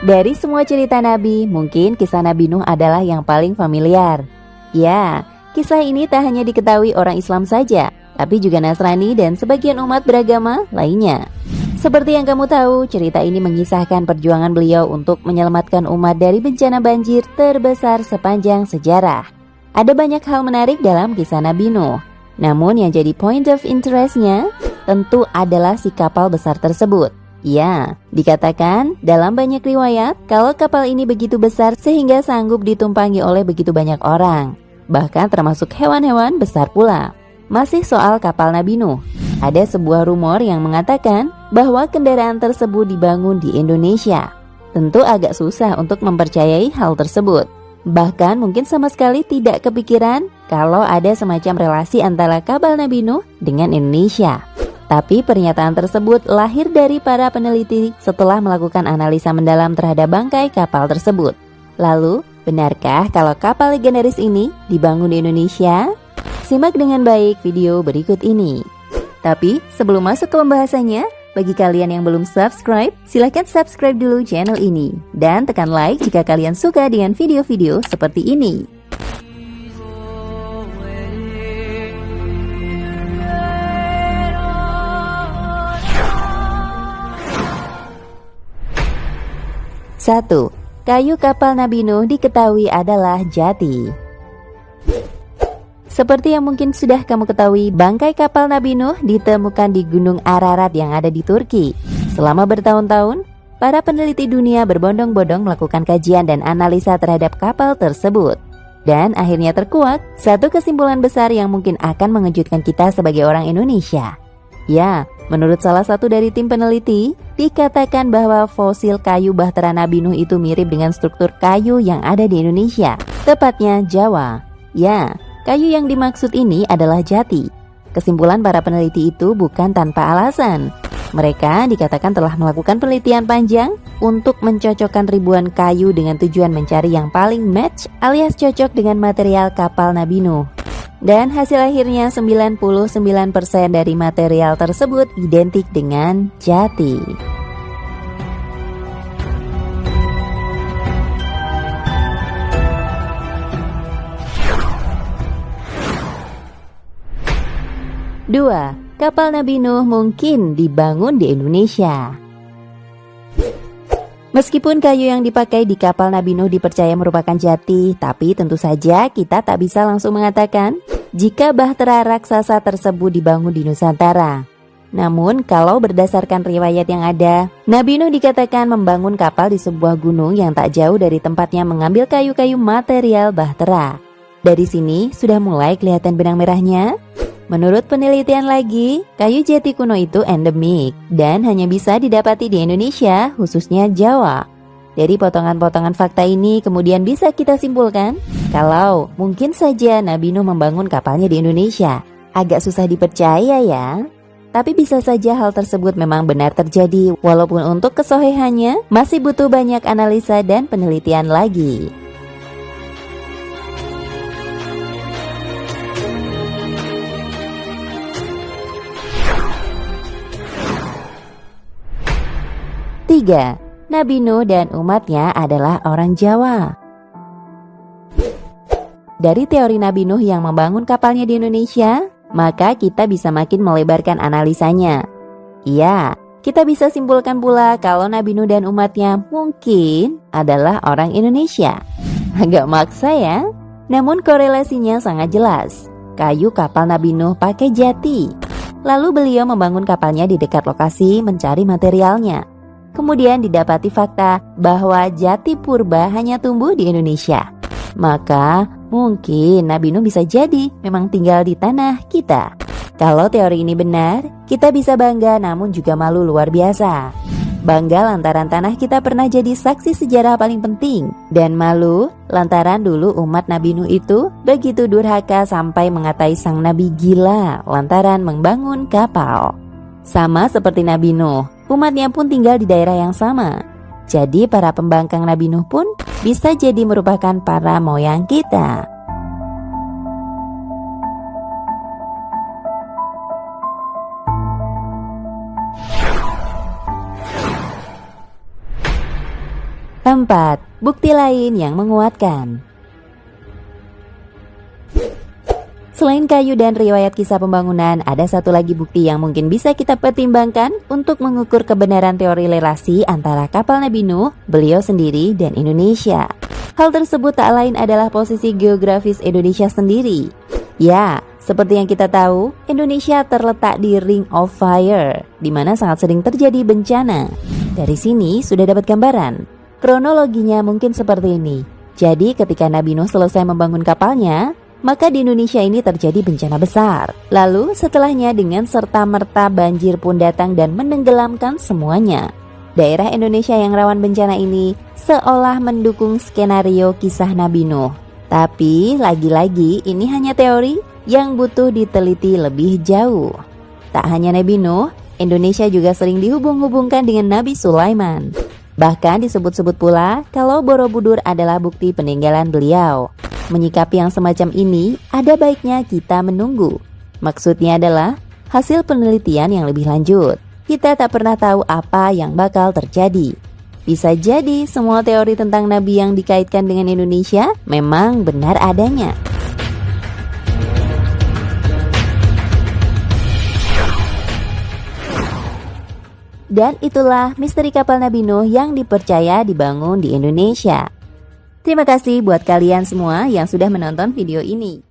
Dari semua cerita Nabi, mungkin kisah Nabi Nuh adalah yang paling familiar. Ya, kisah ini tak hanya diketahui orang Islam saja, tapi juga Nasrani dan sebagian umat beragama lainnya. Seperti yang kamu tahu, cerita ini mengisahkan perjuangan beliau untuk menyelamatkan umat dari bencana banjir terbesar sepanjang sejarah. Ada banyak hal menarik dalam kisah Nabi Nuh. Namun yang jadi point of interest-nya tentu adalah si kapal besar tersebut. Ya, dikatakan dalam banyak riwayat kalau kapal ini begitu besar sehingga sanggup ditumpangi oleh begitu banyak orang, bahkan termasuk hewan-hewan besar pula. Masih soal kapal Nabi Nuh, ada sebuah rumor yang mengatakan bahwa kendaraan tersebut dibangun di Indonesia. Tentu agak susah untuk mempercayai hal tersebut. Bahkan mungkin sama sekali tidak kepikiran kalau ada semacam relasi antara kapal Nabi Nuh dengan Indonesia. Tapi pernyataan tersebut lahir dari para peneliti setelah melakukan analisa mendalam terhadap bangkai kapal tersebut. Lalu, benarkah kalau kapal legendaris ini dibangun di Indonesia? Simak dengan baik video berikut ini. Tapi sebelum masuk ke pembahasannya, bagi kalian yang belum subscribe, silahkan subscribe dulu channel ini. Dan tekan like jika kalian suka dengan video-video seperti ini. Satu, kayu kapal Nabi Nuh diketahui adalah jati. Seperti yang mungkin sudah kamu ketahui, bangkai kapal Nabi Nuh ditemukan di Gunung Ararat yang ada di Turki. Selama bertahun-tahun, para peneliti dunia berbondong-bondong melakukan kajian dan analisa terhadap kapal tersebut. Dan akhirnya terkuak satu kesimpulan besar yang mungkin akan mengejutkan kita sebagai orang Indonesia. Ya, menurut salah satu dari tim peneliti, dikatakan bahwa fosil kayu bahtera Nabi Nuh itu mirip dengan struktur kayu yang ada di Indonesia, tepatnya Jawa. Ya, kayu yang dimaksud ini adalah jati. Kesimpulan para peneliti itu bukan tanpa alasan. Mereka dikatakan telah melakukan penelitian panjang untuk mencocokkan ribuan kayu dengan tujuan mencari yang paling match alias cocok dengan material kapal Nabi Nuh. Dan hasil akhirnya 99% dari material tersebut identik dengan jati. Dua, kapal Nabi Nuh mungkin dibangun di Indonesia. Meskipun kayu yang dipakai di kapal Nabi Nuh dipercaya merupakan jati, tapi tentu saja kita tak bisa langsung mengatakan jika bahtera raksasa tersebut dibangun di Nusantara. Namun kalau berdasarkan riwayat yang ada, Nabi Nuh dikatakan membangun kapal di sebuah gunung yang tak jauh dari tempatnya mengambil kayu-kayu material bahtera. Dari sini sudah mulai kelihatan benang merahnya. Menurut penelitian lagi, kayu jati kuno itu endemik dan hanya bisa didapati di Indonesia, khususnya Jawa. Dari potongan-potongan fakta ini kemudian bisa kita simpulkan kalau mungkin saja Nabi Nuh membangun kapalnya di Indonesia. Agak susah dipercaya ya. Tapi bisa saja hal tersebut memang benar terjadi, walaupun untuk kesohihannya masih butuh banyak analisa dan penelitian lagi. Tiga, Nabi Nuh dan umatnya adalah orang Jawa. Dari teori Nabi Nuh yang membangun kapalnya di Indonesia, maka kita bisa makin melebarkan analisanya. Iya, kita bisa simpulkan pula kalau Nabi Nuh dan umatnya mungkin adalah orang Indonesia. Agak maksa ya, namun korelasinya sangat jelas. Kayu kapal Nabi Nuh pakai jati. Lalu beliau membangun kapalnya di dekat lokasi mencari materialnya. Kemudian didapati fakta bahwa jati purba hanya tumbuh di Indonesia. Maka mungkin Nabi Nuh bisa jadi memang tinggal di tanah kita. Kalau teori ini benar, kita bisa bangga namun juga malu luar biasa. Bangga lantaran tanah kita pernah jadi saksi sejarah paling penting. Dan malu lantaran dulu umat Nabi Nuh itu begitu durhaka sampai mengatai sang Nabi gila lantaran membangun kapal. Sama seperti Nabi Nuh, umatnya pun tinggal di daerah yang sama. Jadi para pembangkang Nabi Nuh pun bisa jadi merupakan para moyang kita. 4. Bukti lain yang menguatkan. Selain kayu dan riwayat kisah pembangunan, ada satu lagi bukti yang mungkin bisa kita pertimbangkan untuk mengukur kebenaran teori relasi antara kapal Nabi Nuh, beliau sendiri, dan Indonesia. Hal tersebut tak lain adalah posisi geografis Indonesia sendiri. Ya, seperti yang kita tahu, Indonesia terletak di Ring of Fire, di mana sangat sering terjadi bencana. Dari sini sudah dapat gambaran. Kronologinya mungkin seperti ini. Jadi ketika Nabi Nuh selesai membangun kapalnya, maka di Indonesia ini terjadi bencana besar. Lalu setelahnya dengan serta-merta banjir pun datang dan menenggelamkan semuanya. Daerah Indonesia yang rawan bencana ini seolah mendukung skenario kisah Nabi Nuh. Tapi lagi-lagi ini hanya teori yang butuh diteliti lebih jauh. Tak hanya Nabi Nuh, Indonesia juga sering dihubung-hubungkan dengan Nabi Sulaiman. Bahkan disebut-sebut pula kalau Borobudur adalah bukti peninggalan beliau. Menyikapi yang semacam ini, ada baiknya kita menunggu. Maksudnya adalah hasil penelitian yang lebih lanjut. Kita tak pernah tahu apa yang bakal terjadi. Bisa jadi semua teori tentang Nabi yang dikaitkan dengan Indonesia memang benar adanya. Dan itulah misteri kapal Nabi Nuh yang dipercaya dibangun di Indonesia. Terima kasih buat kalian semua yang sudah menonton video ini.